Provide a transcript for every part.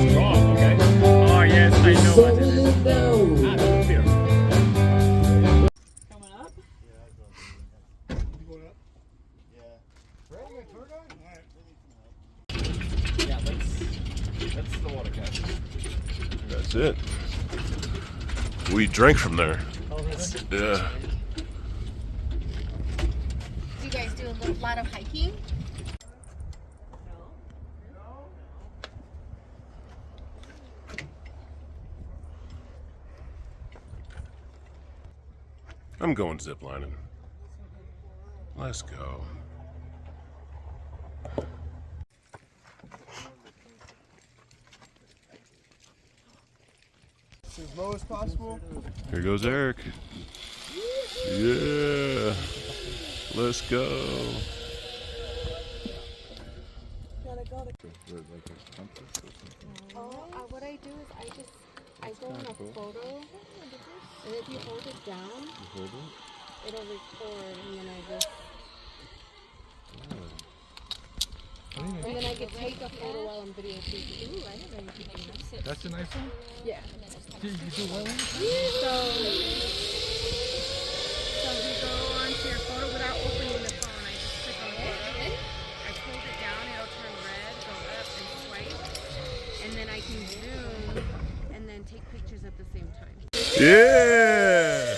Strong, okay. Oh yes, I know what it is. Ah, that's beer. Coming up? You going up? Yeah. Right, you got a tour guide? Alright. Yeah, that's the water cache. That's it. We drank from there. Oh, really? Yeah. Do you guys do a lot of hiking? I'm going ziplining. Let's go. As low as possible. Here goes Eric. Yeah. Let's go. What I do is I go in a photo, and if you hold it down, it'll record, and then I just, and then I can take a photo while I'm videotaping. Ooh, I didn't know you could do that. That's a nice one? Yeah. You do well? So you go onto your photo without opening the phone. I just click on photo. I hold it down, it'll turn red, go up and swipe, and then I can zoom and then take pictures at the same time. Yeah.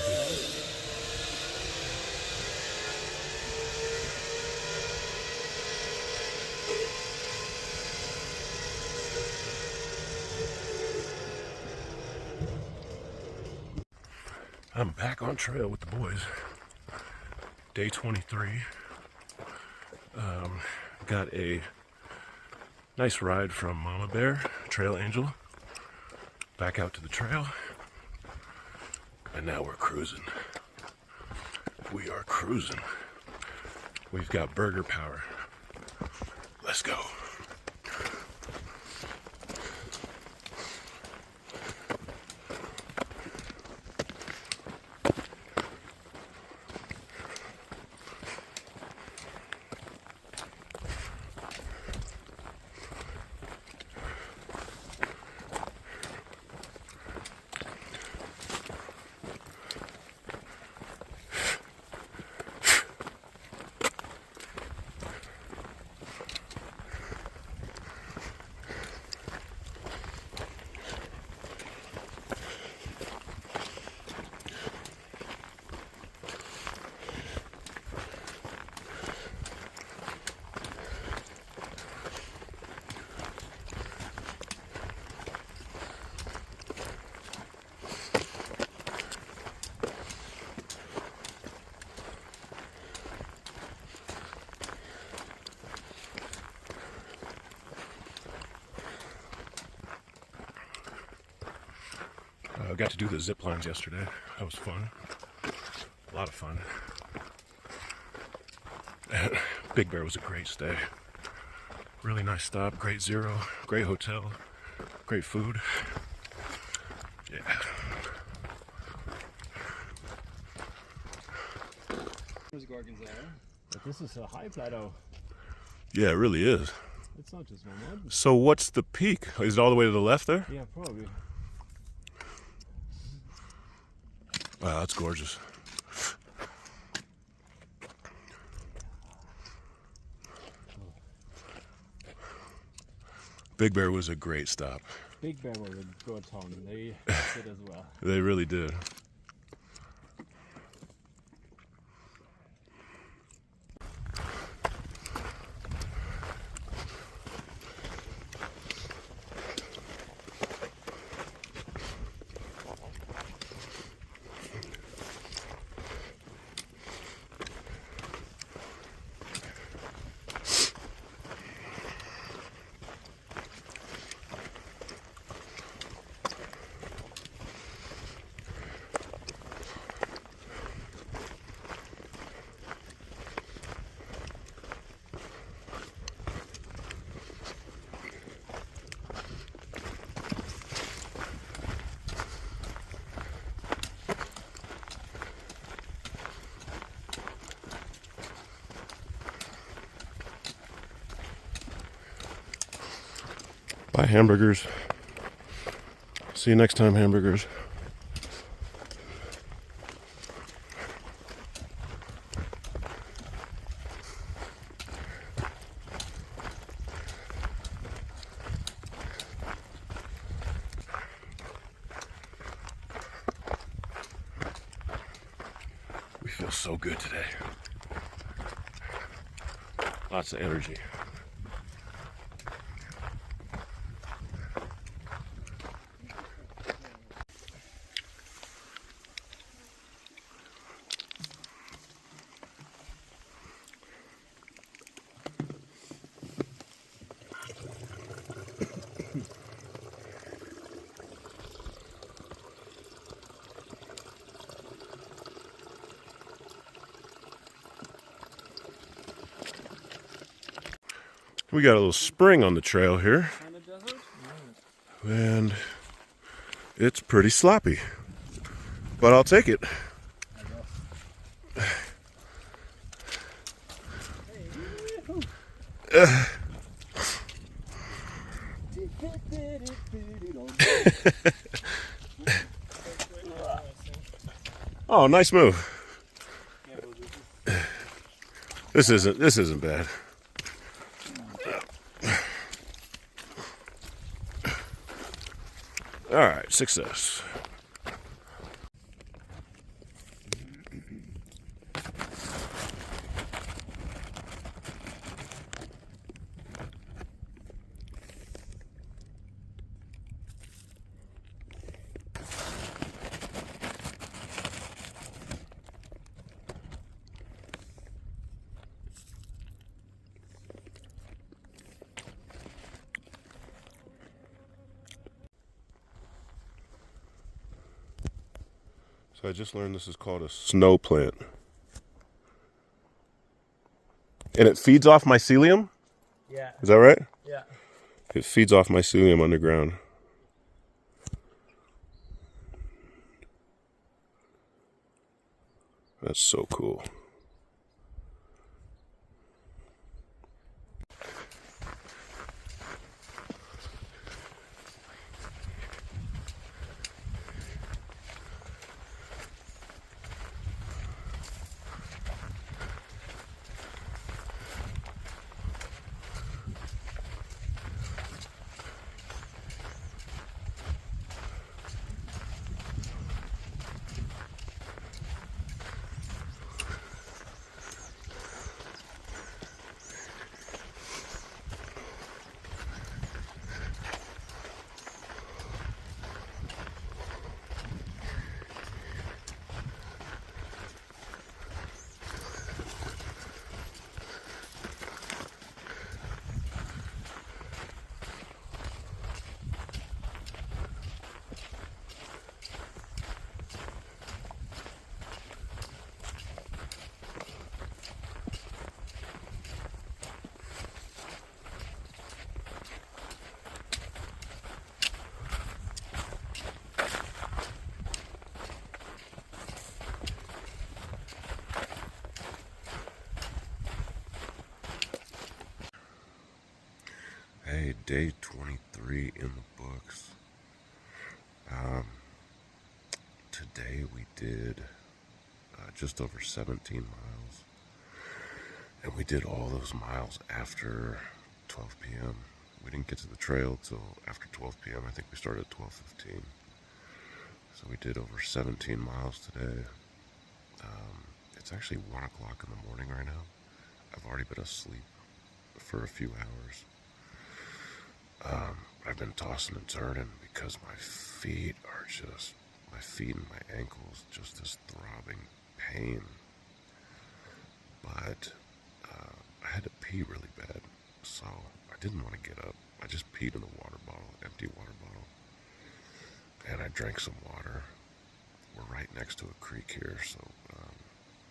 I'm back on trail with the boys. Day 23. Got a nice ride from Mama Bear, Trail Angel, back out to the trail. And now we're cruising. We are cruising. We've got burger power. Let's go. I got to do the zip lines yesterday. That was fun. A lot of fun. And Big Bear was a great stay. Really nice stop, great zero, great hotel, great food. Yeah. There's Gorgons there. But this is a high plateau. Yeah, it really is. It's not just one mountain. So what's the peak? Is it all the way to the left there? Yeah, probably. Wow, that's gorgeous. Big Bear was a great stop. Big Bear was a good town. They did as well. They really did. Buy hamburgers, See you next time, hamburgers. We feel so good today. Lots of energy. We got a little spring on the trail here, and it's pretty sloppy, but I'll take it. Oh, nice move. This isn't bad. All right, success. So I just learned this is called a snow plant. And it feeds off mycelium? Yeah. Is that right? Yeah. It feeds off mycelium underground. That's so cool. Hey, day 23 in the books. Today we did just over 17 miles. And we did all those miles after 12 p.m. We didn't get to the trail till after 12 p.m. I think we started at 12:15. So we did over 17 miles today. It's actually 1 o'clock in the morning right now. I've already been asleep for a few hours. I've been tossing and turning because my feet and my ankles, just this throbbing pain. But I had to pee really bad, so I didn't want to get up. I just peed in a water bottle, empty water bottle, and I drank some water. We're right next to a creek here, so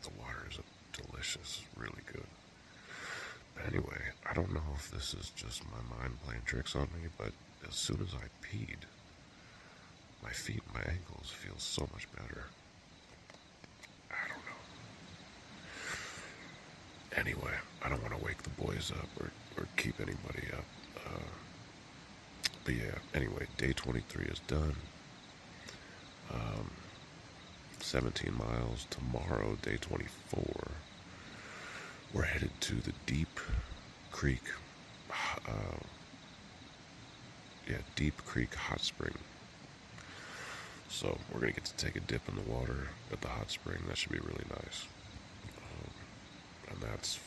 the water is delicious, really good. But anyway, I don't know if this is just my mind playing tricks on me, but as soon as I peed, my feet and my ankles feel so much better. I don't know. Anyway, I don't want to wake the boys up or keep anybody up. But yeah, anyway, day 23 is done. 17 miles. Tomorrow, day 24, we're headed to the Deep Creek, Deep Creek Hot Spring. So we're going to get to take a dip in the water at the hot spring. That should be really nice. And that's,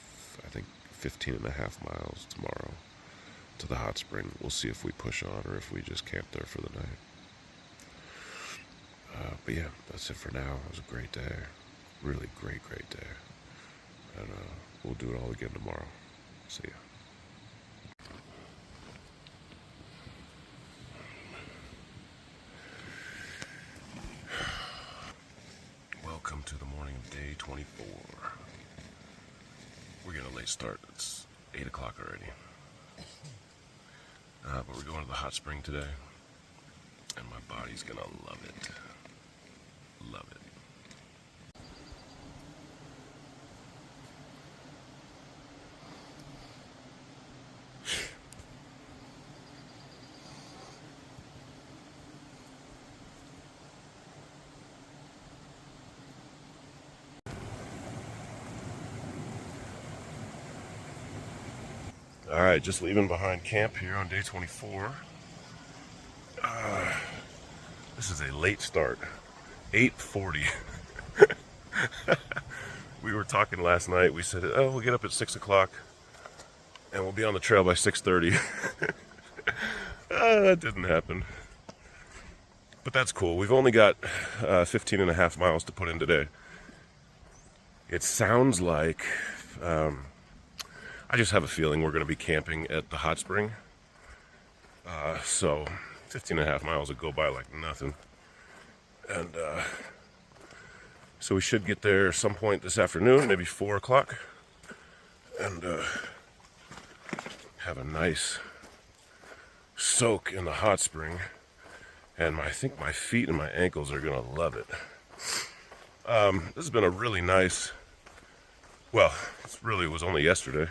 I think, 15 and a half miles tomorrow to the hot spring. We'll see if we push on or if we just camp there for the night. But yeah, that's it for now. It was a great day. Really great day. And we'll do it all again tomorrow. See ya. Welcome to the morning of day 24. We're getting a late start. It's 8 o'clock already. But we're going to the hot spring today. And my body's gonna love it. Love it. All right, just leaving behind camp here on day 24. This is a late start, 8:40. We were talking last night. We said, oh, we'll get up at 6 o'clock and we'll be on the trail by 6:30. That didn't happen. But that's cool. We've only got 15 and a half miles to put in today. It sounds like, I just have a feeling we're going to be camping at the hot spring. So 15 and a half miles would go by like nothing. And so we should get there some point this afternoon, maybe 4 o'clock. And have a nice soak in the hot spring. And I think my feet and my ankles are going to love it. This has been a really nice, well, it really was only yesterday.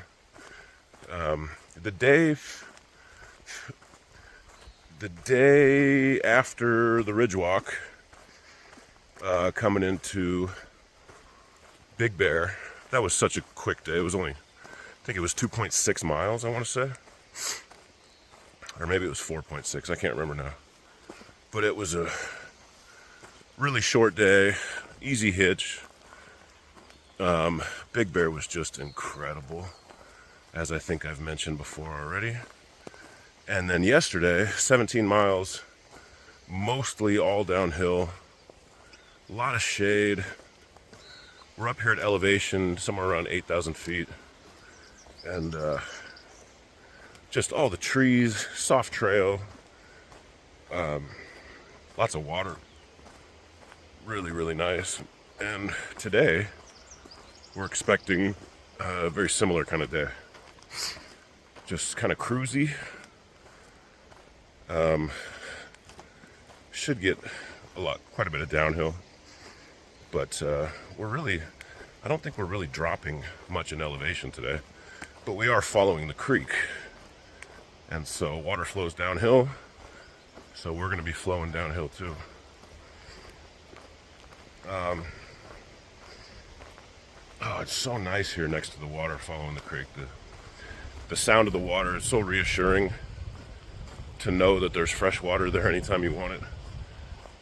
The day after the Ridge Walk, coming into Big Bear, that was such a quick day. It was only, I think it was 2.6 miles, I want to say. Or maybe it was 4.6, I can't remember now. But it was a really short day, easy hitch. Big Bear was just incredible, as I think I've mentioned before already. And then yesterday, 17 miles, mostly all downhill, a lot of shade. We're up here at elevation, somewhere around 8,000 feet. And just all the trees, soft trail, lots of water. Really, really nice. And today, we're expecting a very similar kind of day. Just kind of cruisy. Should get quite a bit of downhill, but I don't think we're really dropping much in elevation today, but we are following the creek, and so water flows downhill, so we're going to be flowing downhill too. Oh, it's so nice here next to the water, following the creek. The sound of the water is so reassuring to know that there's fresh water there anytime you want it.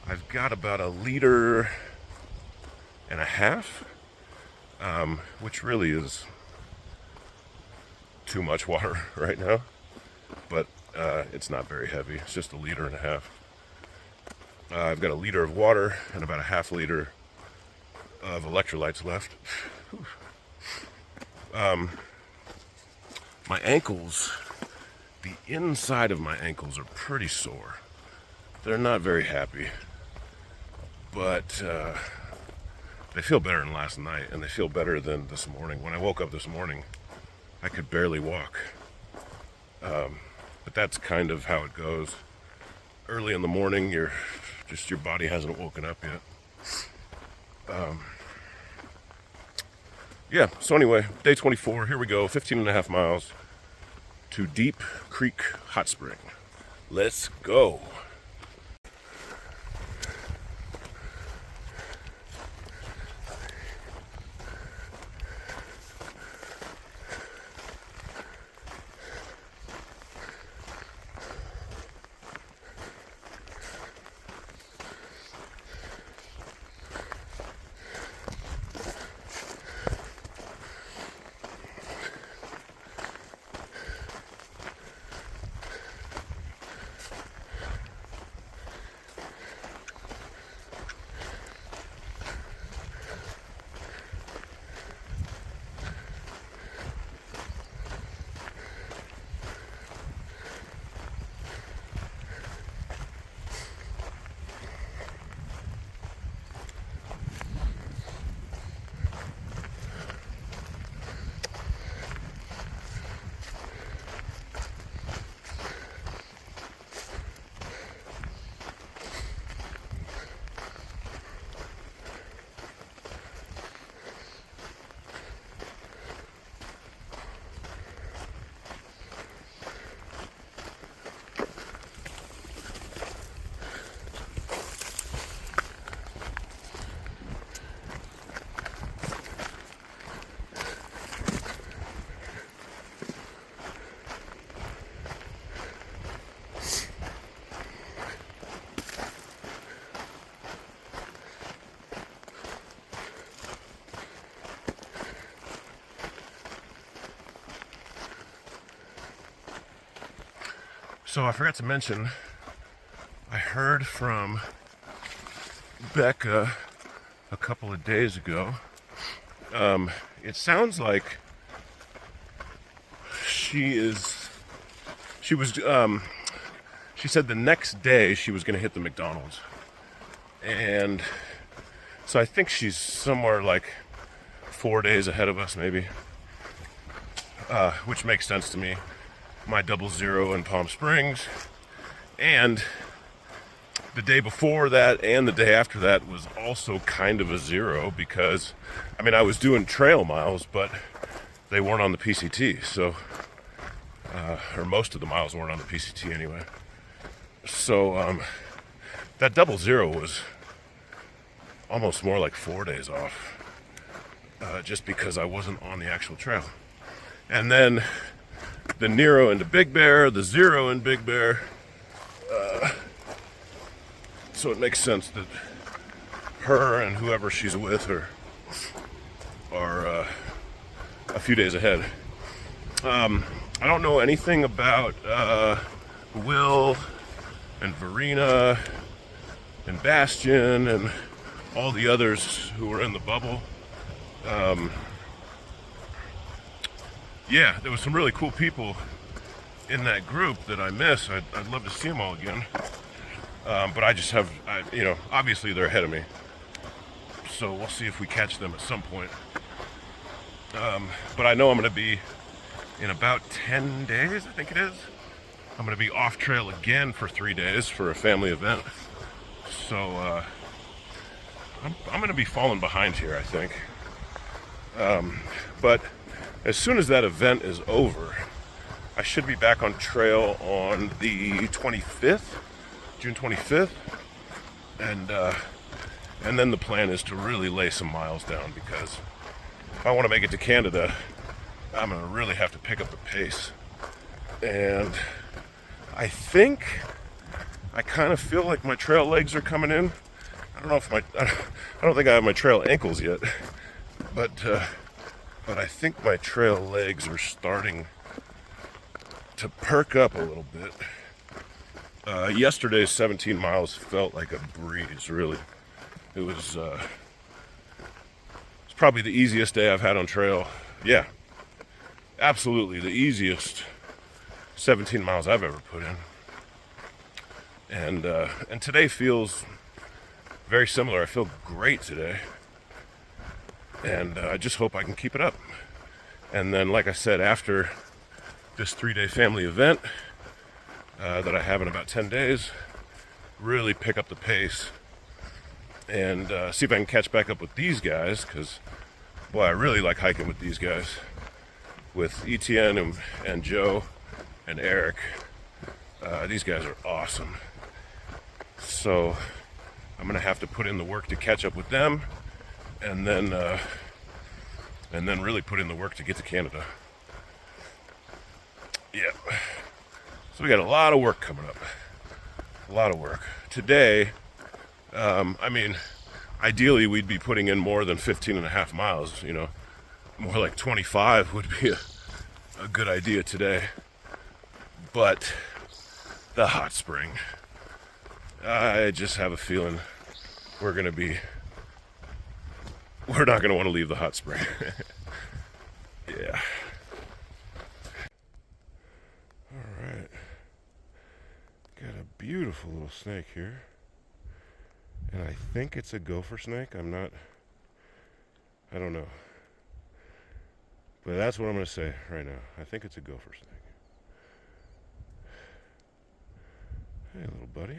I've got about 1.5 liters, which really is too much water right now, but it's not very heavy. It's just 1.5 liters. I've got 1 liter of water and about 0.5 liter of electrolytes left. My ankles, the inside of my ankles are pretty sore. They're not very happy, but they feel better than last night, and they feel better than this morning. When I woke up this morning, I could barely walk. But that's kind of how it goes. Early in the morning, your body hasn't woken up yet. Yeah, so anyway, day 24, here we go, 15 and a half miles to Deep Creek Hot Spring. Let's go. So I forgot to mention, I heard from Becca a couple of days ago. It sounds like she said the next day she was going to hit the McDonald's. And so I think she's somewhere like 4 days ahead of us, maybe. Which makes sense to me. My 00 in Palm Springs. And the day before that and the day after that was also kind of a 0 because, I mean, I was doing trail miles, but they weren't on the PCT. So, or most of the miles weren't on the PCT anyway. So, that 00 was almost more like 4 days off, just because I wasn't on the actual trail. And then the Nero into Big Bear, the 0 in Big Bear. So it makes sense that her and whoever she's with are a few days ahead. I don't know anything about Will and Verena and Bastion and all the others who were in the bubble. Yeah, there was some really cool people in that group that I miss. I'd love to see them all again. But I just have, obviously they're ahead of me. So we'll see if we catch them at some point. But I know I'm going to be, in about 10 days, I think it is, I'm going to be off trail again for 3 days for a family event. So I'm going to be falling behind here, I think. But as soon as that event is over, I should be back on trail on the 25th, June 25th, and then the plan is to really lay some miles down, because if I want to make it to Canada, I'm going to really have to pick up the pace. And I think I kind of feel like my trail legs are coming in. I don't know if I don't think I have my trail ankles yet, but I think my trail legs are starting to perk up a little bit. Yesterday's 17 miles felt like a breeze, really. It was it's probably the easiest day I've had on trail. Yeah, absolutely the easiest 17 miles I've ever put in. And today feels very similar. I feel great today. And I just hope I can keep it up. And then, like I said, after this 3-day family event that I have in about 10 days, really pick up the pace and see if I can catch back up with these guys, because, boy, I really like hiking with these guys. With Etienne and Joe and Eric. These guys are awesome. So I'm going to have to put in the work to catch up with them, and then really put in the work to get to Canada. Yeah. So we got a lot of work coming up. A lot of work. Today, I mean, ideally we'd be putting in more than 15 and a half miles, More like 25 would be a good idea today. But the hot spring, I just have a feeling we're not going to want to leave the hot spring. Yeah. All right. Got a beautiful little snake here. And I think it's a gopher snake. I don't know. But that's what I'm going to say right now. I think it's a gopher snake. Hey, little buddy.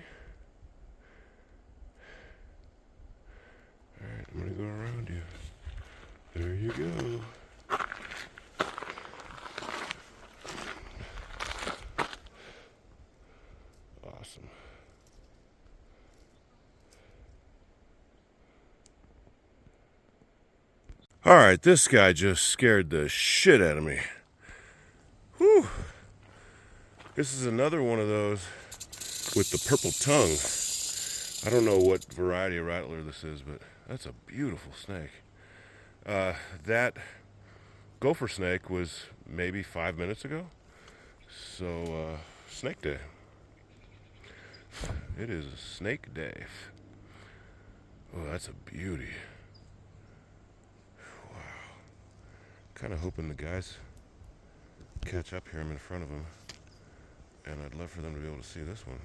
Alright, I'm going to go around you. There you go. Awesome. Alright, this guy just scared the shit out of me. Whew. This is another one of those with the purple tongue. I don't know what variety of rattler this is, but that's a beautiful snake. That gopher snake was maybe 5 minutes ago. So, snake day. It is a snake day. Oh, that's a beauty. Wow. Kind of hoping the guys catch up here. I'm in front of them. And I'd love for them to be able to see this one.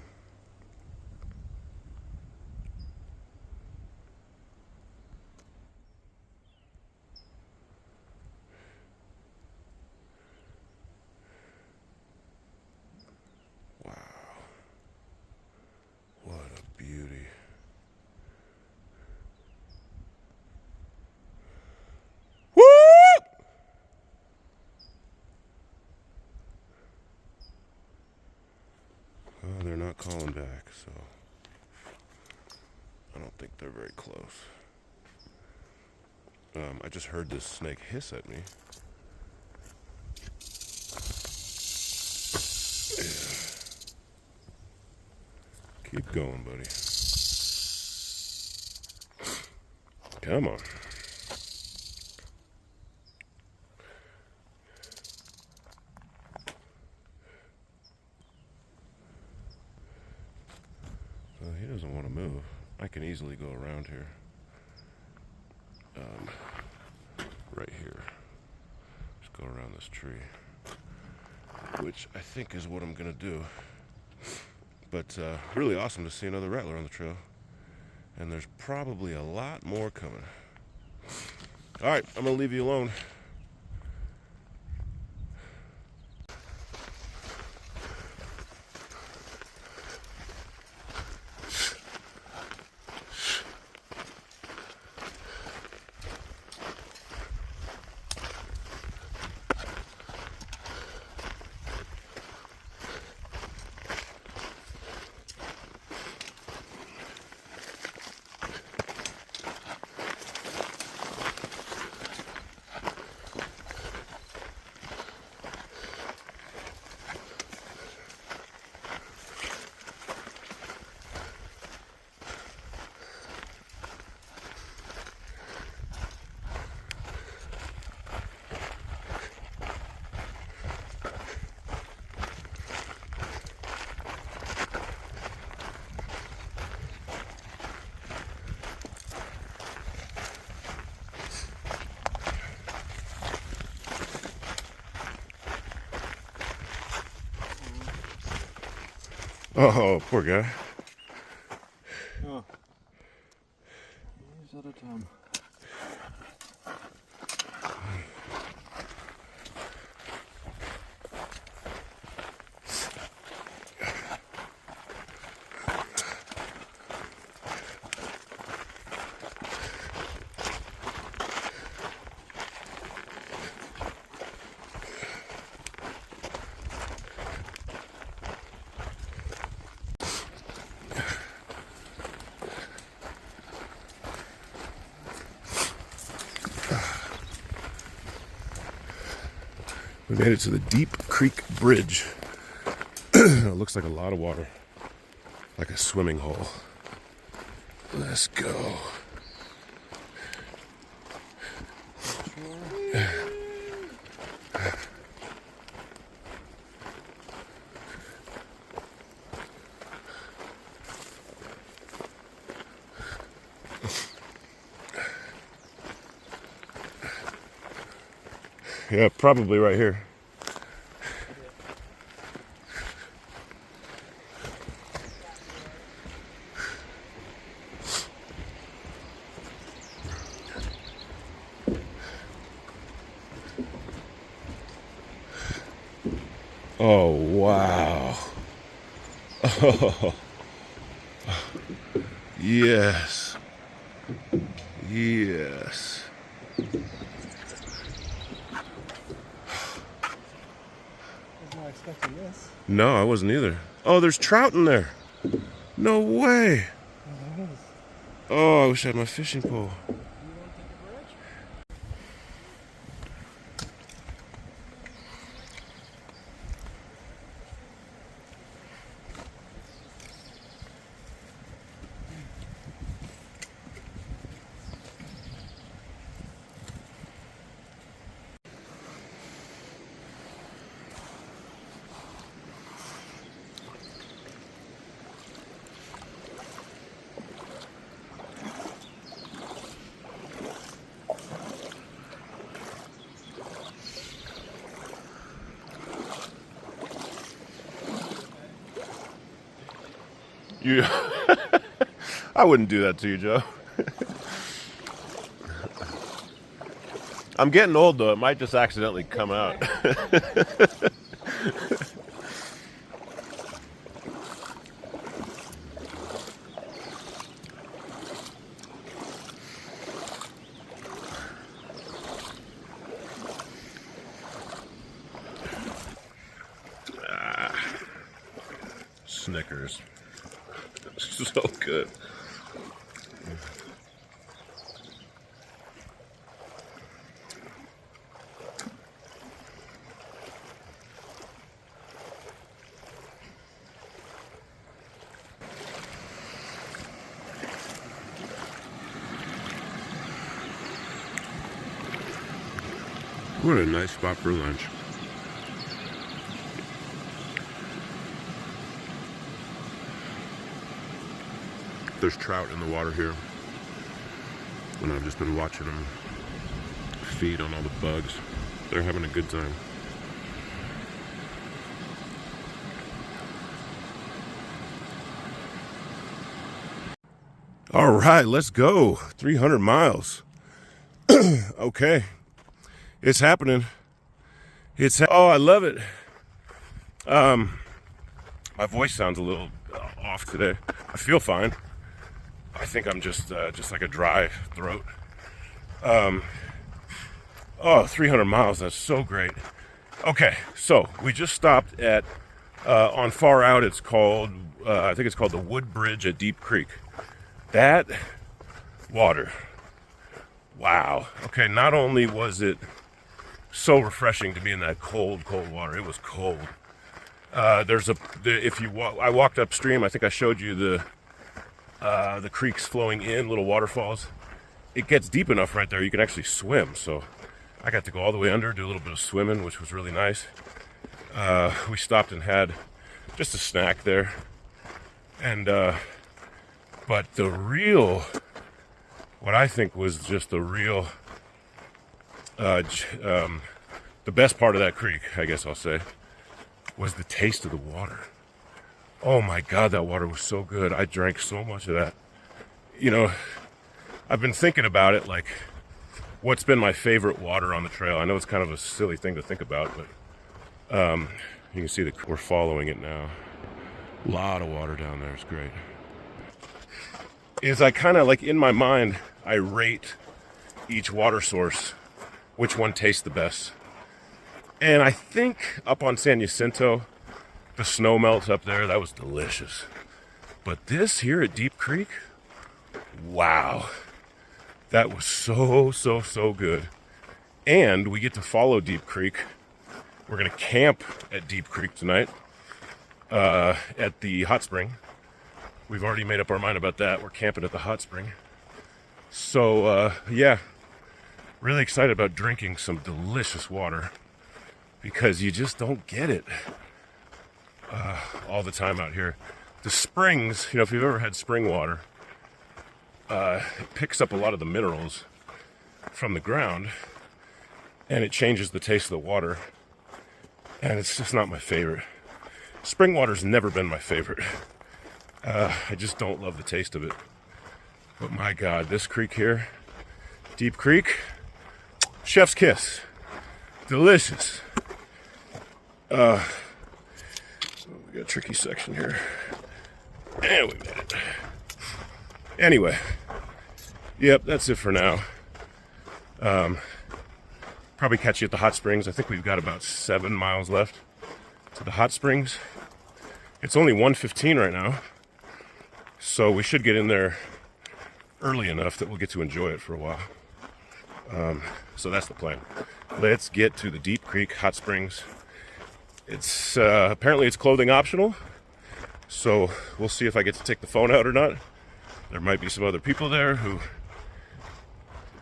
Wow. What a beauty. Woo! Oh, they're not calling back, so I don't think they're very close. I just heard this snake hiss at me. Keep going, buddy. Come on. Well, he doesn't want to move. I can easily go around here. Right here. Just go around this tree. Which I think is what I'm going to do. But really awesome to see another rattler on the trail. And there's probably a lot more coming. All right, I'm going to leave you alone. Oh, poor guy. Oh. He's out of time. We made it to the Deep Creek Bridge. It looks like a lot of water. Like a swimming hole. Let's go. Yeah, probably right here. Oh, wow. Oh, yes. Yes. I was not expecting this. No, I wasn't either. Oh, there's trout in there. No way. Oh, there is. Oh, I wish I had my fishing pole. You want to take a bridge? You, I wouldn't do that to you, Joe. I'm getting old though. It might just accidentally come out. Snickers. So good. What a nice spot for lunch. There's trout in the water here, and I've just been watching them feed on all the bugs. They're having a good time. All right, let's go. 300 miles. Okay, it's happening. Oh, I love it. My voice sounds a little off today. I feel fine. I think I'm just like a dry throat. 300 miles, that's so great. Okay, so we just stopped at, on far out, it's called, I think it's called the Wood Bridge at Deep Creek. That water, wow. Okay, not only was it so refreshing to be in that cold, cold water, it was cold. I walked upstream, I think I showed you the creeks flowing in, little waterfalls. It gets deep enough right there you can actually swim. So I got to go all the way under, do a little bit of swimming, which was really nice. We stopped and had just a snack there. And but what I think was just the best part of that creek, I guess I'll say, was the taste of the water. Oh my God, that water was so good. I drank so much of that. You know, I've been thinking about it, like, what's been my favorite water on the trail? I know it's kind of a silly thing to think about, but you can see that we're following it now. A lot of water down there. It's great. I kind of, like, in my mind, I rate each water source, which one tastes the best. And I think up on San Jacinto, the snow melts up there. That was delicious. But this here at Deep Creek, wow. That was so good. And we get to follow Deep Creek. We're going to camp at Deep Creek tonight at the hot spring. We've already made up our mind about that. We're camping at the hot spring. So, yeah, really excited about drinking some delicious water because you just don't get it all the time out here. The springs, you know, if you've ever had spring water, it picks up a lot of the minerals from the ground and it changes the taste of the water, and it's just not my favorite. Spring water's never been my favorite. I just don't love the taste of it. But my God, this creek here, Deep Creek, chef's kiss. Delicious. We got a tricky section here. And we made it. Anyway, yep, that's it for now. Probably catch you at the hot springs. I think we've got about 7 miles left to the hot springs. It's only 1:15 right now, so we should get in there early enough that we'll get to enjoy it for a while. So that's the plan. Let's get to the Deep Creek hot springs. It's apparently it's clothing optional, so we'll see if I get to take the phone out or not. There might be some other people there who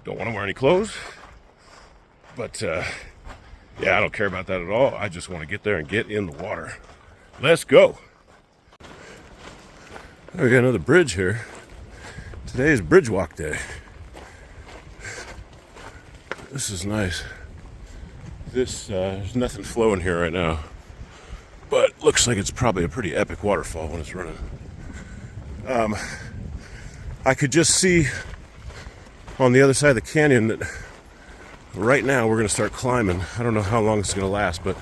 don't want to wear any clothes, but yeah, I don't care about that at all. I just want to get there and get in the water. Let's go. We got another bridge here. Today is bridge walk day. This is nice. There's nothing flowing here right now, but looks like it's probably a pretty epic waterfall when it's running. I could just see on the other side of the canyon that right now we're going to start climbing. I don't know how long it's going to last, but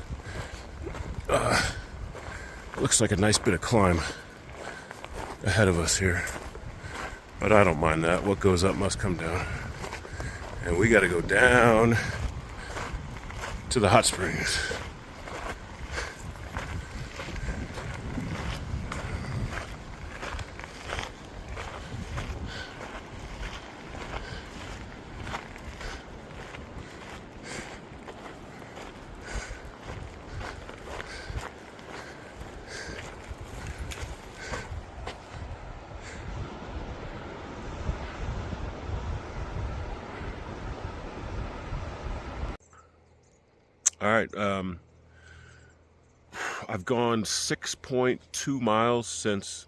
it looks like a nice bit of climb ahead of us here. But I don't mind that. What goes up must come down. And we got to go down to the hot springs. All right, I've gone 6.2 miles since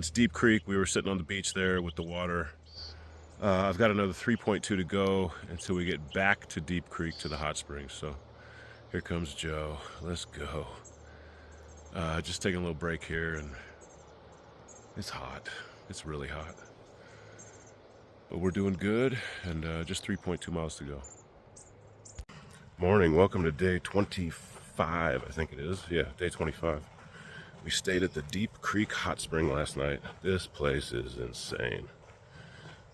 Deep Creek. We were sitting on the beach there with the water. I've got another 3.2 to go until we get back to Deep Creek to the hot springs. So here comes Joe. Let's go. Just taking a little break here, and it's hot. It's really hot. But we're doing good, and just 3.2 miles to go. Morning, welcome to day 25, I think it is. Yeah, day 25. We stayed at the Deep Creek Hot Spring last night. This place is insane.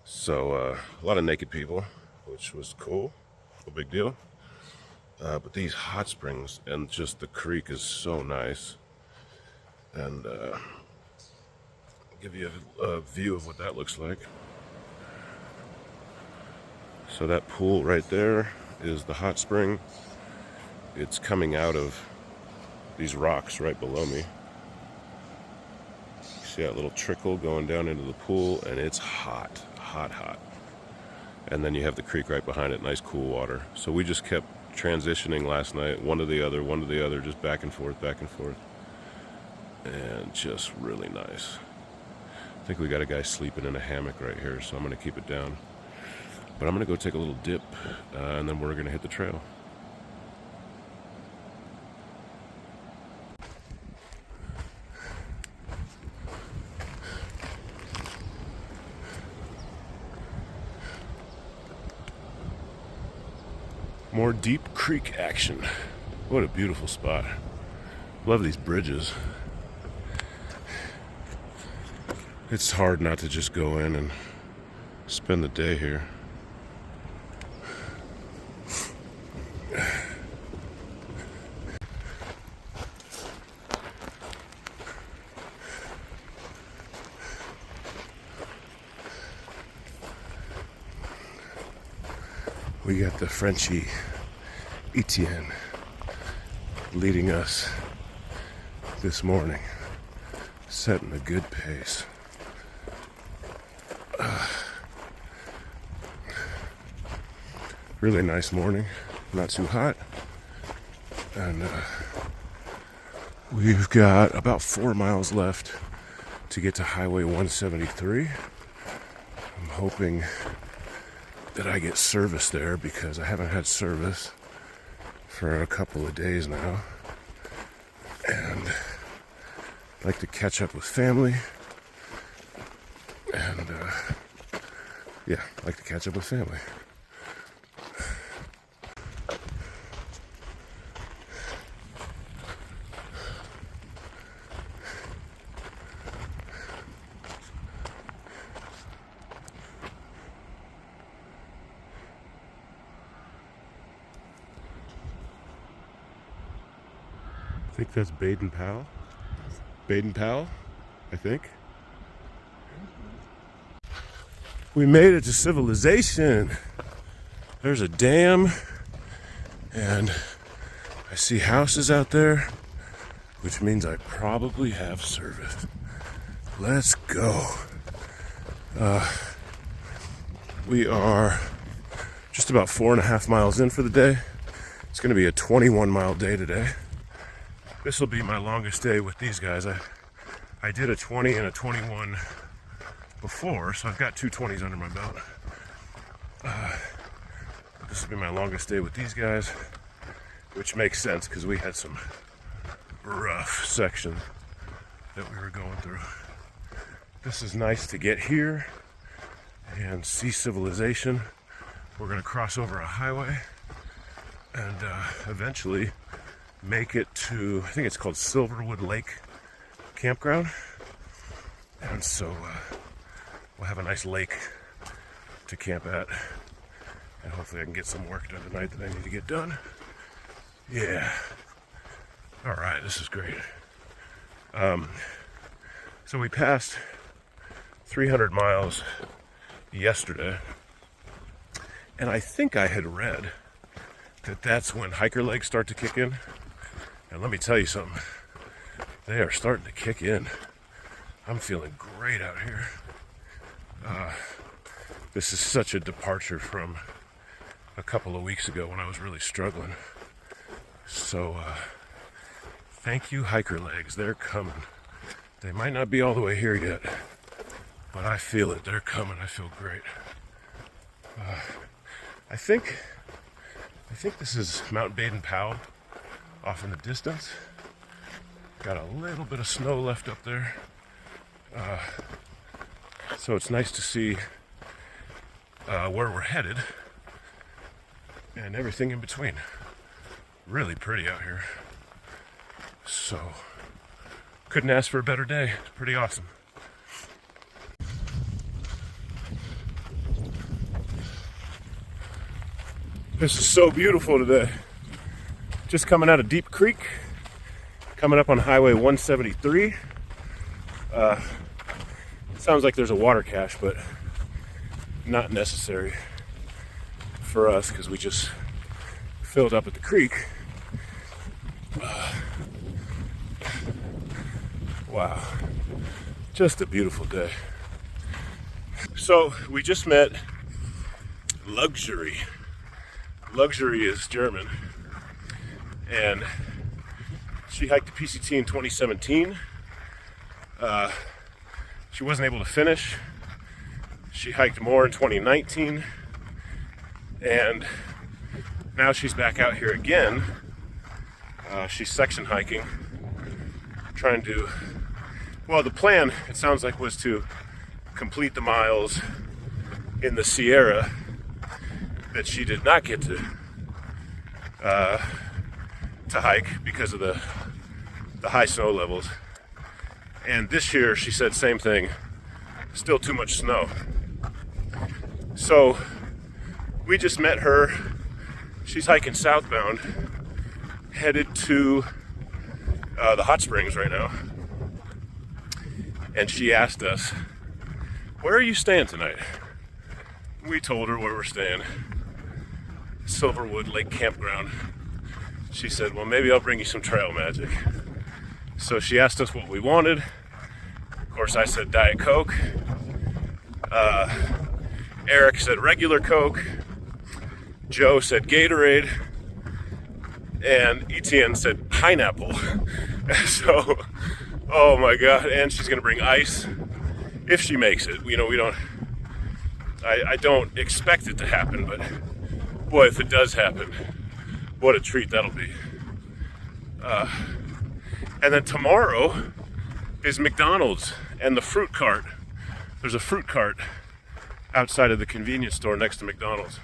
So, a lot of naked people, which was cool. No big deal. But these hot springs and just the creek is so nice. And I'll give you a view of what that looks like. So that pool right there is the hot spring. It's coming out of these rocks right below me. See that little trickle going down into the pool, and it's hot, hot, hot. And then you have the creek right behind it, nice cool water. So we just kept transitioning last night, one to the other, just back and forth, and just really nice. I think we got a guy sleeping in a hammock right here, so I'm gonna keep it down. But I'm gonna go take a little dip, and then we're gonna hit the trail. More Deep Creek action. What a beautiful spot. Love these bridges. It's hard not to just go in and spend the day here. We got the Frenchie Etienne leading us this morning, setting a good pace. Really nice morning, not too hot, and we've got about 4 miles left to get to Highway 173. I'm hoping that I get service there because I haven't had service for a couple of days now, and I'd like to catch up with family, and yeah, I'd like to catch up with family. I think that's Baden-Powell. Baden-Powell, I think. We made it to civilization. There's a dam, and I see houses out there, which means I probably have service. Let's go. We are just about 4.5 miles in for the day. It's going to be a 21-mile day today. This will be my longest day with these guys. I did a 20 and a 21 before, so I've got 2 20s under my belt. This will be my longest day with these guys, which makes sense because we had some rough sections that we were going through. This is nice to get here and see civilization. We're gonna cross over a highway and eventually make it to, I think it's called Silverwood Lake Campground. And so we'll have a nice lake to camp at. And hopefully I can get some work done tonight that I need to get done. Yeah. All right, this is great. So we passed 300 miles yesterday, and I think I had read that that's when hiker legs start to kick in. And let me tell you something, they are starting to kick in. I'm feeling great out here. This is such a departure from a couple of weeks ago when I was really struggling. So thank you, hiker legs. They're coming. They might not be all the way here yet, but I feel it. They're coming. I feel great. I think this is Mount Baden-Powell off in the distance. Got a little bit of snow left up there. So it's nice to see where we're headed and everything in between. Really pretty out here. So couldn't ask for a better day. It's pretty awesome. This is so beautiful today. Just coming out of Deep Creek, coming up on Highway 173. Sounds like there's a water cache, but not necessary for us because we just filled up at the creek. Wow, just a beautiful day. So we just met Luxury. Luxury is German, and she hiked the PCT in 2017. She wasn't able to finish. She hiked more in 2019, and now she's back out here again. She's section hiking, trying to, well, the plan, it sounds like, was to complete the miles in the Sierra that she did not get to hike because of the high snow levels. And this year, she said same thing, still too much snow. So we just met her. She's hiking southbound, headed to the hot springs right now. And she asked us, where are you staying tonight? We told her where we're staying. Silverwood Lake Campground. She said, well, maybe I'll bring you some trail magic. So she asked us what we wanted. Of course, I said Diet Coke. Eric said regular Coke. Joe said Gatorade. And Etienne said pineapple. So, oh my God. And she's going to bring ice if she makes it. You know, we don't, I don't expect it to happen, but boy, if it does happen, what a treat that'll be. And then tomorrow is McDonald's and the fruit cart. There's a fruit cart outside of the convenience store next to McDonald's.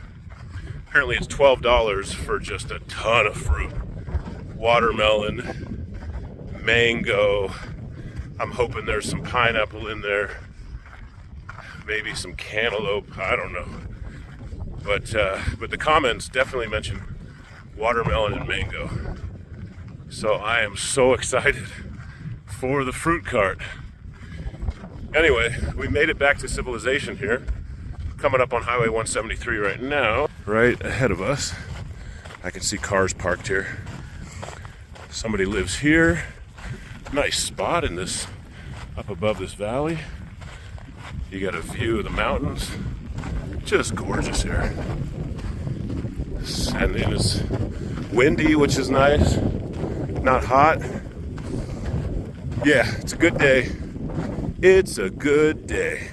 Apparently it's $12 for just a ton of fruit. Watermelon, mango. I'm hoping there's some pineapple in there. Maybe some cantaloupe, I don't know. But the comments definitely mention watermelon and mango. So I am so excited for the fruit cart. Anyway, we made it back to civilization here. Coming up on Highway 173 right now. Right ahead of us, I can see cars parked here. Somebody lives here. Nice spot in this, up above this valley. You got a view of the mountains. Just gorgeous here. And it is windy, which is nice. Not hot. Yeah, it's a good day. It's a good day.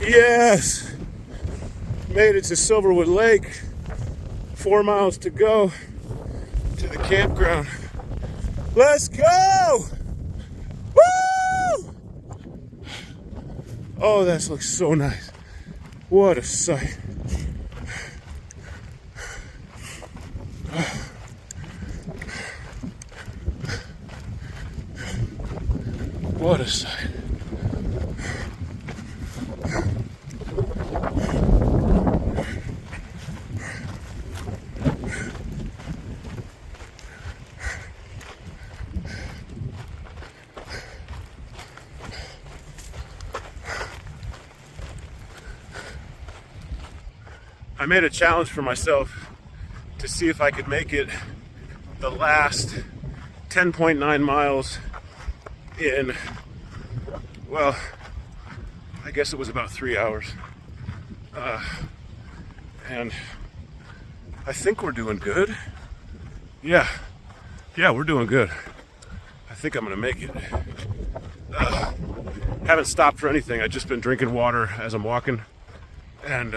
Yes! Made it to Silverwood Lake. 4 miles to go to the campground. Let's go! Woo! Oh, that looks so nice. What a sight. What a sight. I made a challenge for myself to see if I could make it the last 10.9 miles in, well, I guess it was about 3 hours. And I think we're doing good. Yeah, we're doing good. I think I'm gonna make it. Haven't stopped for anything. I've just been drinking water as I'm walking. And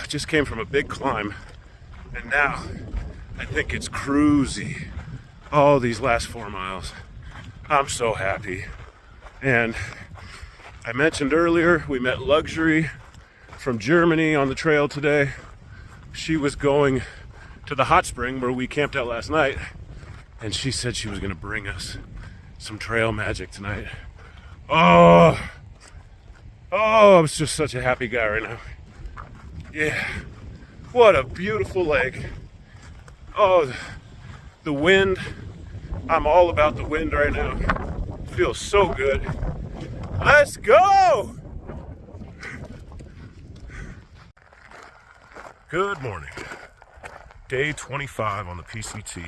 just came from a big climb. And now I think it's cruisy. Oh, these last 4 miles. I'm so happy. And I mentioned earlier, we met Luxury from Germany on the trail today. She was going to the hot spring where we camped out last night, and she said she was gonna bring us some trail magic tonight. Oh, I'm just such a happy guy right now. Yeah, what a beautiful lake. Oh, the wind. I'm all about the wind right now. Feels so good. Let's go! Good morning. Day 25 on the PCT.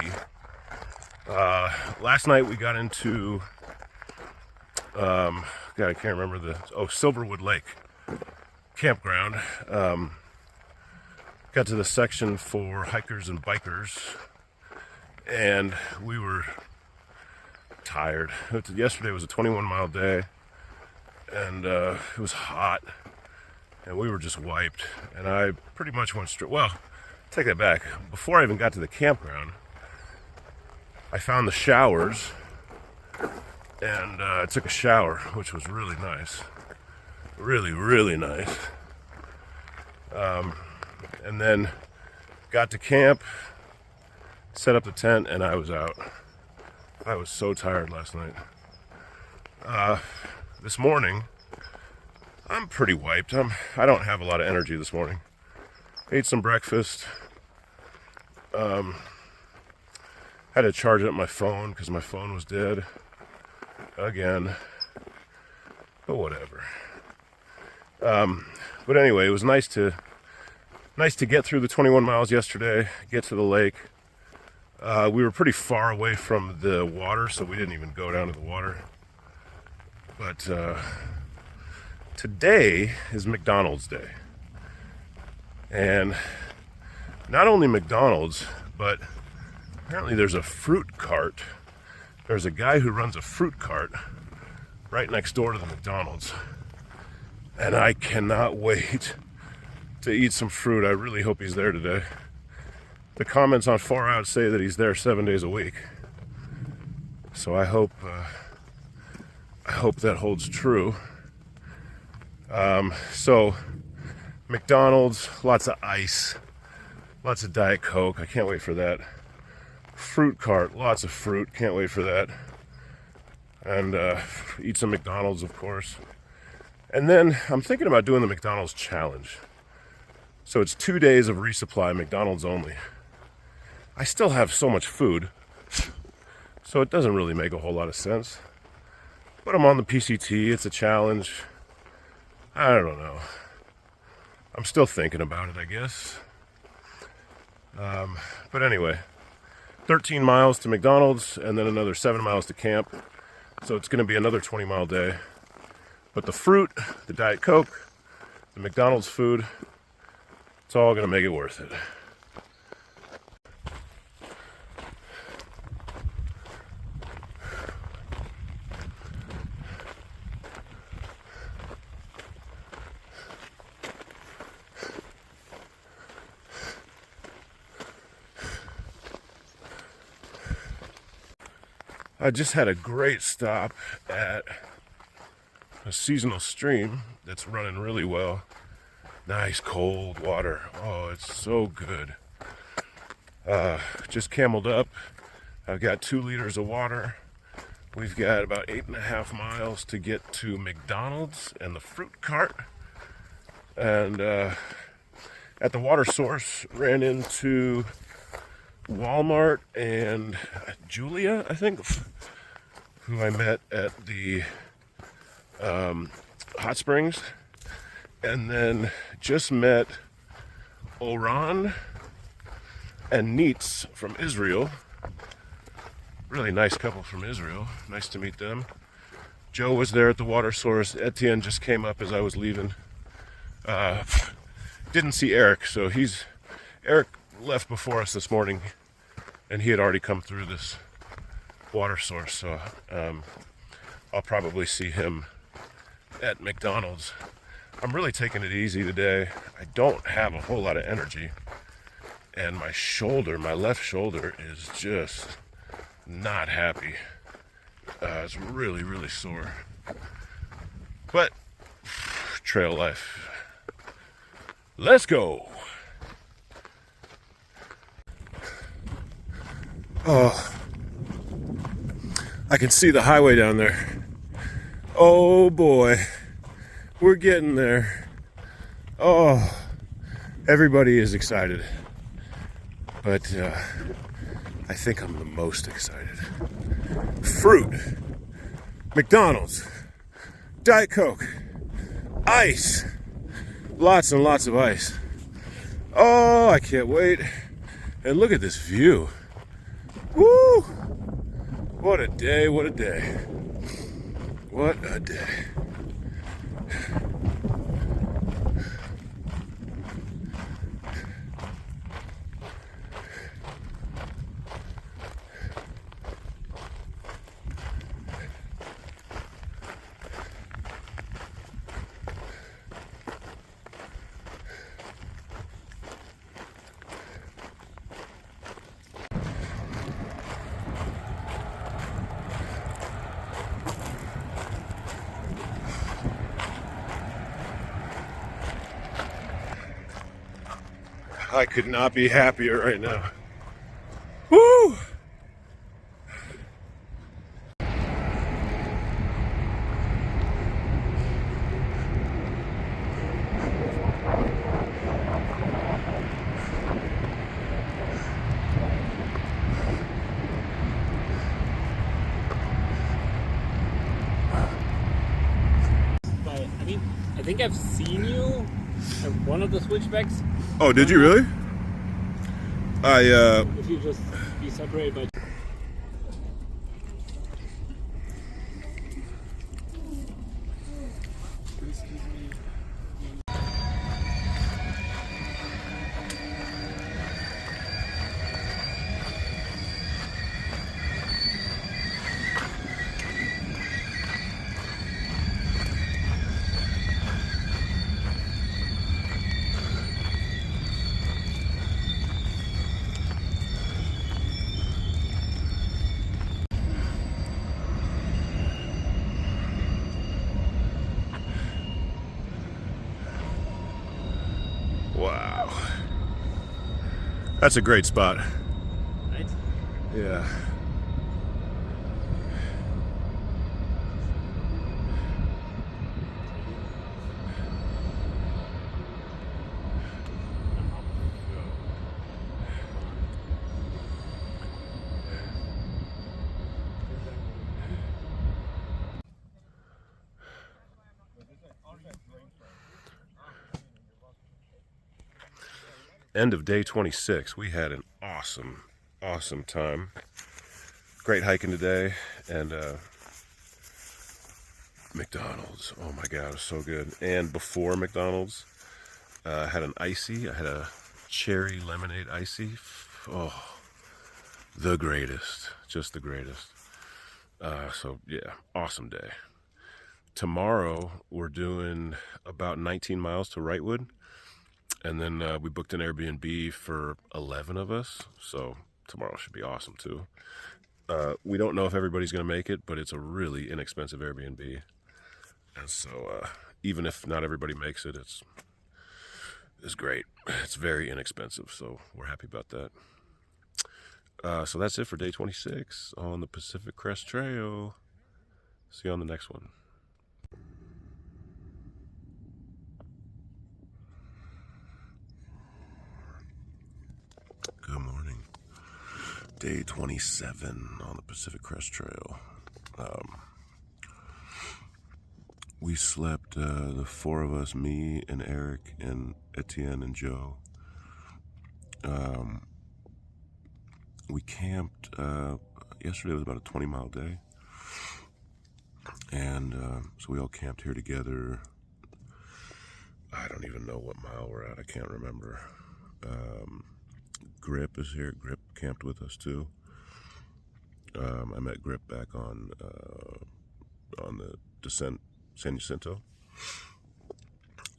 Last night we got into, I can't remember Silverwood Lake campground. Got to the section for hikers and bikers, and we were tired. Yesterday was a 21-mile day, and it was hot, and we were just wiped. And I pretty much went straight. Well, take that back. Before I even got to the campground, I found the showers, and I took a shower, which was really nice. Really, really nice. And then got to camp, set up the tent, and I was out. I was so tired last night. This morning, I'm pretty wiped. I don't have a lot of energy this morning. Ate some breakfast. Had to charge up my phone because my phone was dead again. But whatever. But anyway, it was nice to get through the 21 miles yesterday, get to the lake. We were pretty far away from the water, so we didn't even go down to the water. But today is McDonald's Day. And not only McDonald's, but apparently there's a fruit cart. There's a guy who runs a fruit cart right next door to the McDonald's. And I cannot wait to eat some fruit. I really hope he's there today. The comments on Far Out say that he's there 7 days a week. So I hope that holds true. So McDonald's, lots of ice, lots of Diet Coke. I can't wait for that. Fruit cart, lots of fruit. Can't wait for that. And eat some McDonald's, of course. And then I'm thinking about doing the McDonald's challenge. So it's 2 days of resupply, McDonald's only. I still have so much food, so it doesn't really make a whole lot of sense. But I'm on the PCT, it's a challenge. I don't know. I'm still thinking about it, I guess. But anyway, 13 miles to McDonald's and then another 7 miles to camp. So it's going to be another 20-mile day. But the fruit, the Diet Coke, the McDonald's food, it's all going to make it worth it. I just had a great stop at a seasonal stream that's running really well. Nice cold water. Oh, it's so good. Just cameled up. I've got 2 liters of water. We've got about 8.5 miles to get to McDonald's and the fruit cart. And at the water source, ran into Walmart and Julia, I think, who I met at the hot springs. And then just met Oran and Neetz from Israel. Really nice couple from Israel. Nice to meet them. Joe was there at the water source. Etienne just came up as I was leaving. Didn't see Eric, so Eric left before us this morning, and he had already come through this water source, so I'll probably see him at McDonald's. I'm really taking it easy today. I don't have a whole lot of energy, and my shoulder, my left shoulder, is just not happy. It's really, really sore. But trail life. Let's go. Oh, I can see the highway down there. Oh boy, we're getting there. Oh, everybody is excited, but I think I'm the most excited. Fruit, McDonald's, Diet Coke, ice, lots and lots of ice. Oh, I can't wait. And look at this view. Woo! What a day, what a day. What a day. I could not be happier right now. Woo! But I mean, I think I've seen you at one of the switchbacks. Oh, did you really? If you just be separated by. Wow. That's a great spot. Right? Yeah. End of day 26. We had an awesome time. Great hiking today, and McDonald's. Oh my God, it was so good. And before McDonald's, I had an icy. I had a cherry lemonade icy. Oh, the greatest. Just the greatest. So yeah, awesome day. Tomorrow we're doing about 19 miles to Wrightwood. And then we booked an Airbnb for 11 of us. So tomorrow should be awesome too. We don't know if everybody's going to make it, but it's a really inexpensive Airbnb. And so even if not everybody makes it, it's great. It's very inexpensive, so we're happy about that. So that's it for day 26 on the Pacific Crest Trail. See you on the next one. Good morning. Day 27 on the Pacific Crest Trail. We slept, the four of us, me and Eric and Etienne and Joe. We camped, yesterday was about a 20-mile day. And so we all camped here together. I don't even know what mile we're at. I can't remember. Grip is here. Grip camped with us too. I met Grip back on the descent San Jacinto.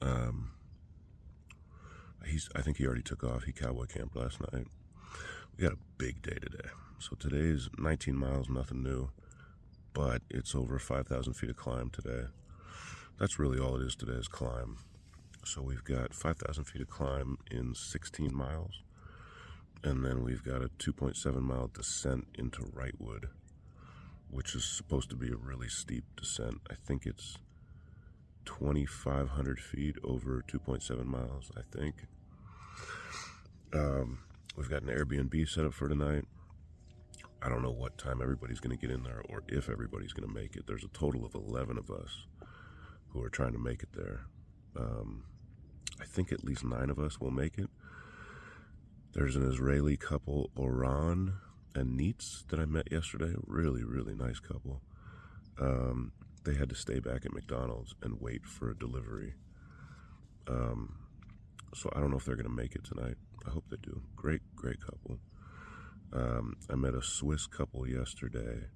I think he already took off. He cowboy camped last night. We got a big day today. So today's 19 miles, nothing new, but it's over 5,000 feet of climb today. That's really all it is today, is climb. So we've got 5,000 feet of climb in 16 miles. And then we've got a 2.7 mile descent into Wrightwood, which is supposed to be a really steep descent. I think it's 2,500 feet over 2.7 miles, I think. We've got an Airbnb set up for tonight. I don't know what time everybody's going to get in there or if everybody's going to make it. There's a total of 11 of us who are trying to make it there. I think at least 9 of us will make it. There's an Israeli couple, Oran and Neitz, that I met yesterday. Really, really nice couple. They had to stay back at McDonald's and wait for a delivery. So I don't know if they're going to make it tonight. I hope they do. Great, great couple. I met a Swiss couple yesterday.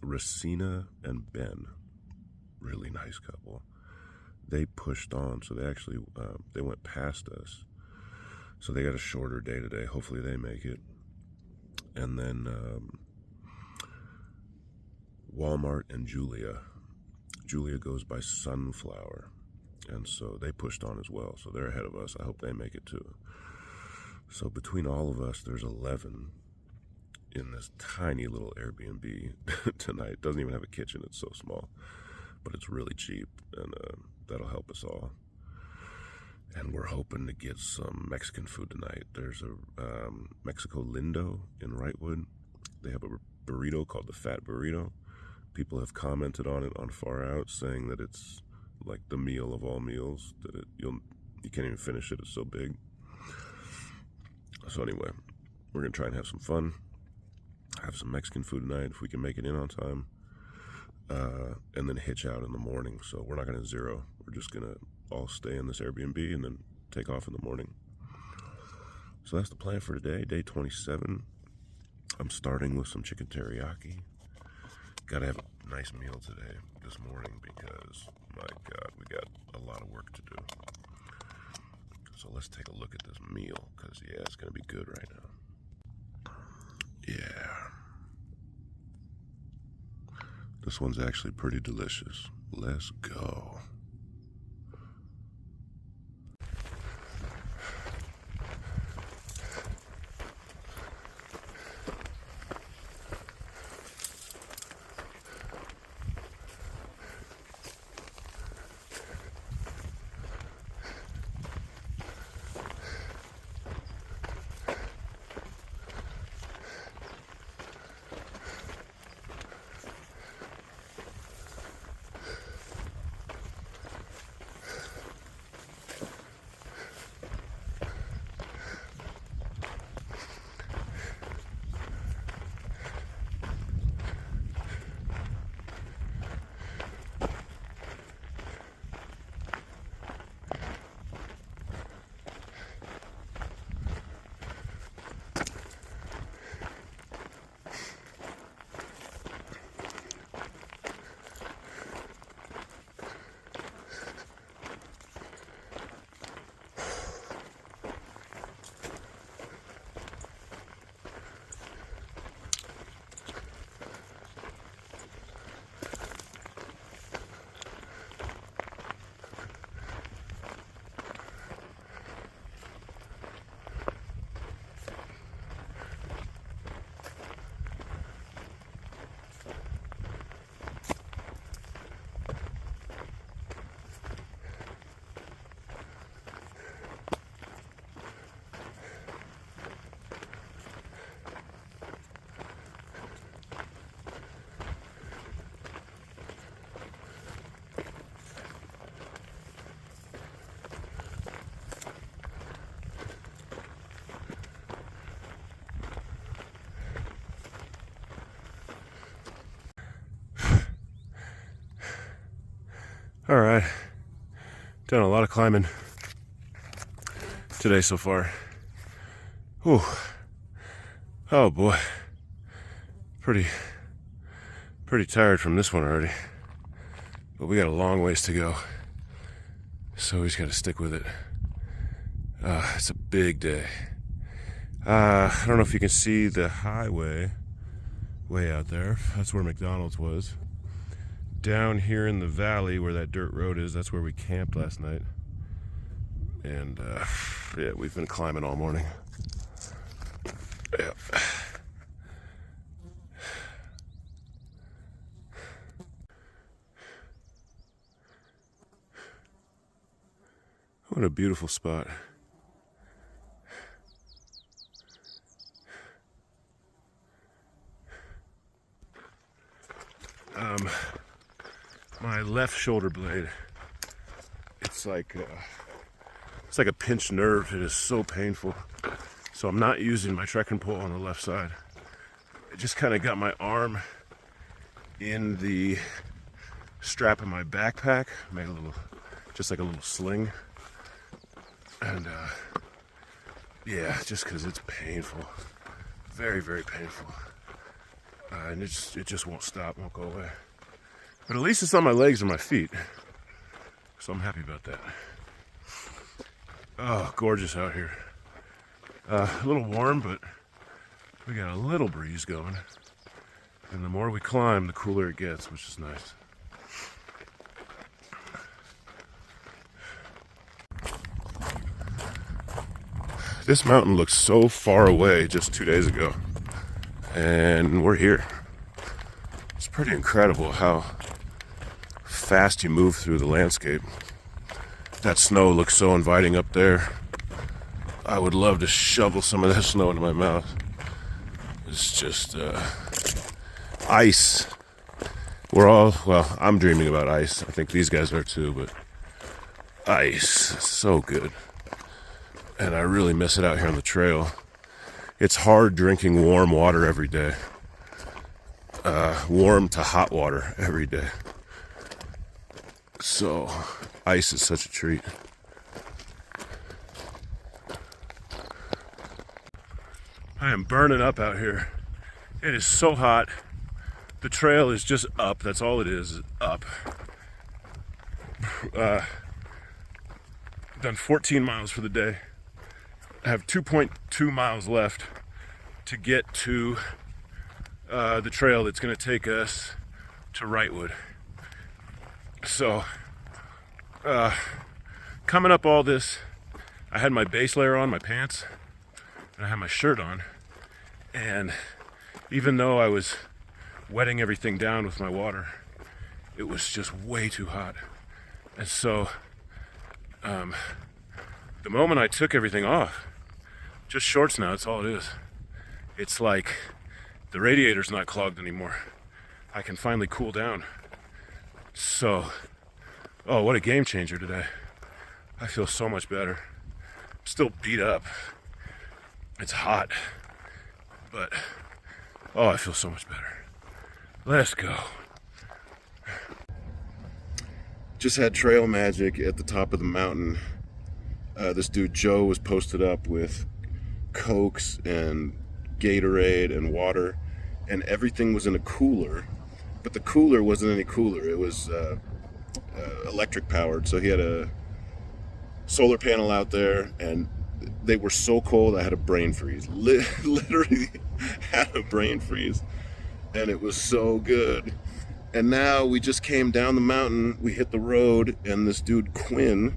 Racina and Ben. Really nice couple. They pushed on, so they actually, they went past us. So they got a shorter day today. Hopefully they make it. And then Walmart and Julia. Julia goes by Sunflower. And so they pushed on as well. So they're ahead of us. I hope they make it too. So between all of us, there's 11 in this tiny little Airbnb tonight. Doesn't even have a kitchen. It's so small. But it's really cheap. And that'll help us all. And we're hoping to get some Mexican food tonight. There's a Mexico Lindo in Wrightwood. They have a burrito called the Fat Burrito. People have commented on it on Far Out, saying that it's like the meal of all meals. That you can't even finish it. It's so big. So anyway, we're gonna try and have some fun. Have some Mexican food tonight if we can make it in on time. And then hitch out in the morning. So we're not gonna zero. We're just gonna all stay in this Airbnb and then take off in the morning. So that's the plan for today, day 27. I'm starting with some chicken teriyaki. Gotta have a nice meal today, this morning, because, my God, we got a lot of work to do. So let's take a look at this meal, because, yeah, it's gonna be good right now. Yeah. This one's actually pretty delicious. Let's go. All right, done a lot of climbing today so far. Whew. Oh boy, pretty tired from this one already, but we got a long ways to go, so we just got to stick with it. It's a big day. I don't know if you can see the highway way out there. That's where McDonald's was. Down here in the valley where that dirt road is, that's where we camped last night. And yeah, we've been climbing all morning. Yeah. What a beautiful spot. My left shoulder blade, it's like a pinched nerve. It is so painful. So I'm not using my trekking pole on the left side. I just kind of got my arm in the strap of my backpack, made a little, just like a little sling. And yeah, just because it's painful, very, very painful. And it just won't stop, won't go away. But at least it's on my legs or my feet, so I'm happy about that. Oh, gorgeous out here. A little warm, but we got a little breeze going. And the more we climb, the cooler it gets, which is nice. This mountain looked so far away just 2 days ago, and we're here. It's pretty incredible how fast you move through the landscape. That snow looks so inviting up there. I would love to shovel some of that snow into my mouth. It's just ice. Well, I'm dreaming about ice. I think these guys are too, but ice is so good. And I really miss it out here on the trail. It's hard drinking warm water every day. Warm to hot water every day. So, ice is such a treat. I am burning up out here. It is so hot. The trail is just up. That's all it is up. Done 14 miles for the day. I have 2.2 miles left to get to the trail that's going to take us to Wrightwood. So, coming up all this, I had my base layer on, my pants, and I had my shirt on. And even though I was wetting everything down with my water, it was just way too hot. And so, the moment I took everything off, just shorts now, that's all it is. It's like the radiator's not clogged anymore. I can finally cool down. So, oh, what a game changer today. I feel so much better. I'm still beat up. It's hot. But, oh, I feel so much better. Let's go. Just had trail magic at the top of the mountain. This dude Joe was posted up with Cokes and Gatorade and water, and everything was in a cooler, but the cooler wasn't any cooler. It was electric powered, so he had a solar panel out there, and they were so cold I had a brain freeze. Literally had a brain freeze, and it was so good. And now we just came down the mountain, we hit the road, and this dude Quinn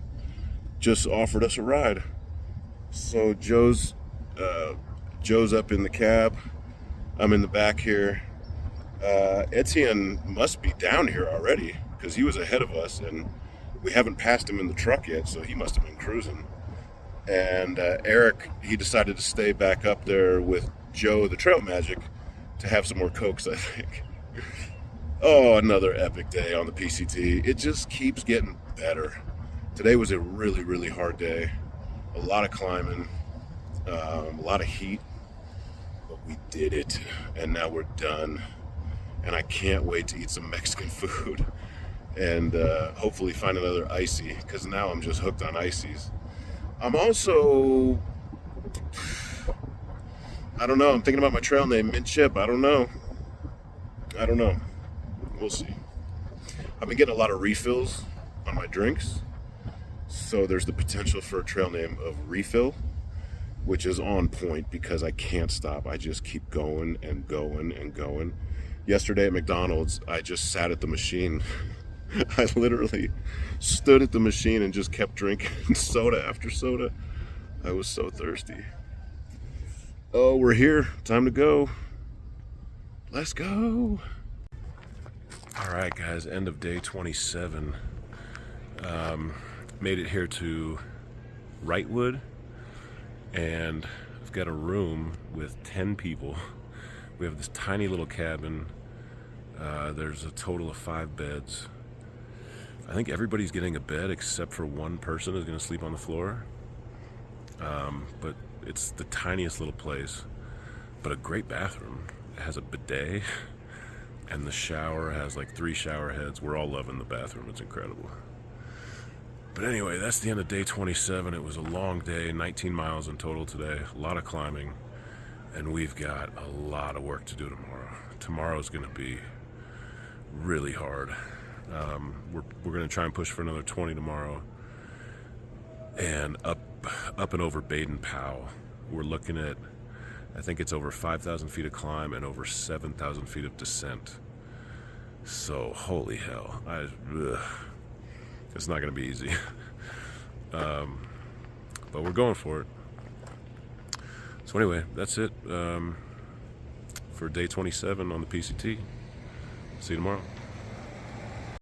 just offered us a ride. So Joe's up in the cab, I'm in the back here. Etienne must be down here already because he was ahead of us, and we haven't passed him in the truck yet, so he must have been cruising. And Eric, he decided to stay back up there with Joe, the Trail Magic, to have some more Cokes, I think. Oh, another epic day on the PCT. It just keeps getting better. Today was a really, really hard day. A lot of climbing, a lot of heat, but we did it, and now we're done. And I can't wait to eat some Mexican food and hopefully find another icy, because now I'm just hooked on icies. I'm also, I don't know, I'm thinking about my trail name, Mint Chip. I don't know. We'll see. I've been getting a lot of refills on my drinks, so there's the potential for a trail name of Refill, which is on point because I can't stop. I just keep going and going and going. Yesterday at McDonald's, I just sat at the machine. I literally stood at the machine and just kept drinking soda after soda. I was so thirsty. Oh, we're here. Time to go. Let's go. All right, guys, end of day 27. Made it here to Wrightwood, and I've got a room with 10 people. We have this tiny little cabin. There's a total of 5 beds. I think everybody's getting a bed except for one person is going to sleep on the floor. But it's the tiniest little place, but a great bathroom. It has a bidet, and the shower has like 3 shower heads. We're all loving the bathroom. It's incredible. But anyway, that's the end of day 27. It was a long day, 19 miles in total today, a lot of climbing, and we've got a lot of work to do tomorrow. Tomorrow's going to be really hard. We're going to try and push for another 20 tomorrow, and up and over Baden Powell. We're looking at, I think it's over 5,000 feet of climb and over 7,000 feet of descent. So holy hell, it's not going to be easy. But we're going for it. So anyway, that's it for day 27 on the PCT. See you tomorrow.